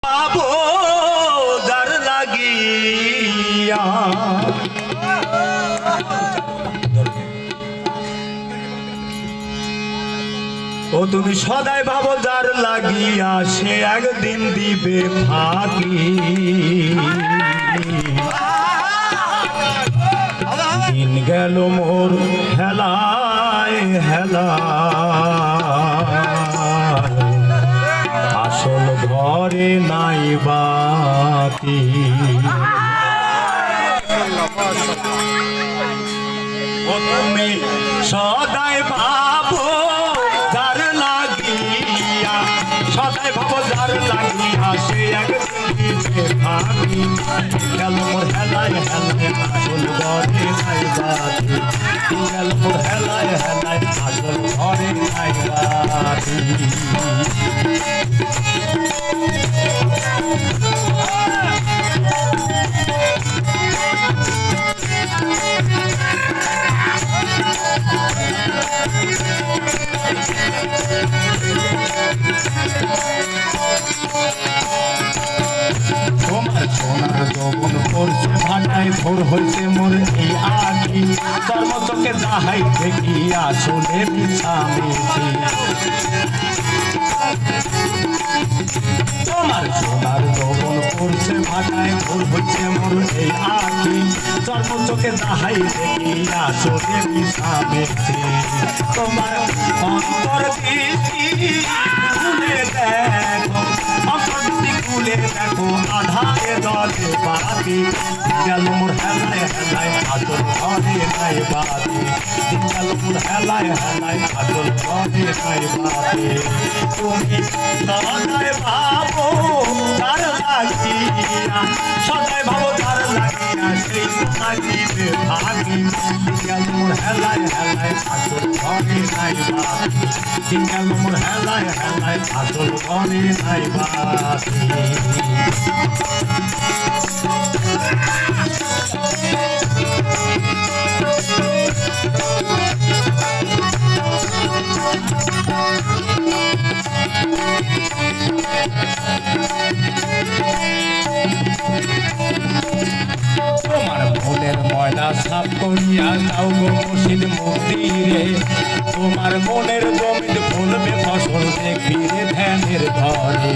পাবো যার লাগিয়া ও তুমি সদাই ভাবো যার লাগিয়া সে একদিন দিবে ফাঁকি দিন গেল মোর হেলায় হেলায় আসল ঘরে নাই বাতি ও তুমি সদাই ভাবো যার লাগিয়া সদাই ভাবো যার লাগিয়া সে একদিন দিবে ফাঁকি গেল মোর হেলায় হেলায় আসল ঘরে নাই বাতি গেল মোর হেলায় হেলায় আসল ঘরে নাই বাতি সোনার যৌবন পড়ছে ভাটায় ভোর হইছে মোর এই আখি চর্ম চোখে দাহাই দেখি আসলে বিছামেছি তোমার সোনার যৌবন পড়ছে ভাটায় ভোর হইছে মোর এই আখি চর্ম চোখে দাহাই দেখি আসলে বিছামেছি তোমার অন্তর দৃষ্টি খুলে দেখো খুলে দেখো আধারে দলে বাতি গেল মোর হেলায় হেলায় আসল ঘরে নাই বাতি গেল মোর হেলায় হেলায় আসল ঘরে নাই বাতি তুমি সদাই ভাবো তার লাগিয়া সদাই ভাবো তার লাগিয়া সেই তোমার দিবে ভাগি গেল মোর হেলায় হেলায় আসল ঘরে নাই বাতি গেল মোর হেলায় হেলায় আসল ঘরে নাই বাতি তোমার মনের ময়লা সাফ করিয়া দাও গো মুর্শিদ মন্দিরে তোমার মনের জমিতে ফলবে ফসল দেখবি রে ধ্যানের ঘরে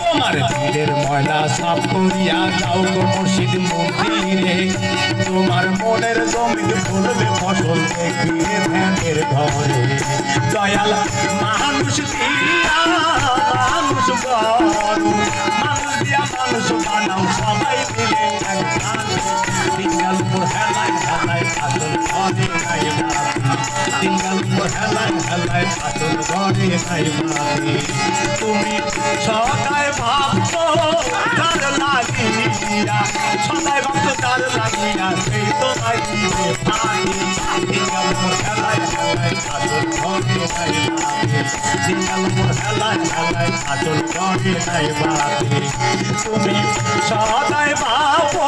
তোমার দিলের ময়লা সাফ করিয়া দাও গো মুর্শিদ মন্দিরে তোমার মনের জমিতে ফলবে ফসল দেখবি রে ধ্যানের ঘরে দয়াল মানুষ দিয়া মানুষ গরু মানুষ দিয়া মানুষ বানাও সবাই মিলে সিঙ্গাল মোর হেলায় হেলায় আসল ঘরে নাই বাতি সিঙ্গাল মোর হেলায় হেলায় আসল ঘরে নাই বাতি তুমি সদাই ভাবছো তার লাগিয়া সদাই ভাবছো তার লাগিয়া সেই তোমায় দিবে ফাঁকি সিঙ্গাল মোর হেলায় হেলায় আসল ঘরে নাই বাতি সিঙ্গাল মোর হেলায় হেলায় আসল ঘরে নাই বাতি তুমি সদাই ভাবো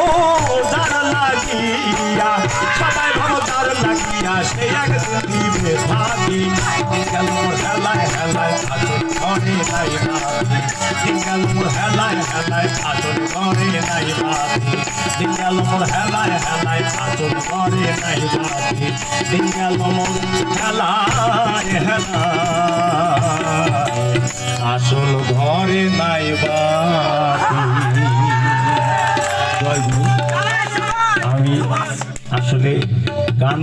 তার লাগিয়া সদাই ভাবো তার লাগিয়া সেই একদিন দিবে ফাঁকি সিঙ্গাল মোর হেলায় হেলায় আসল ঘরে নাই বাতি সিঙ্গাল মোর হেলায় হেলায় আসল ঘরে নাই বাতি সিঙ্গাল মোর হেলায় হেলায় আসল ঘরে নাই বাতি সিঙ্গাল মোর হেলায় হেলায় আসল ঘরে নাই বাতি। আমি আসলে গান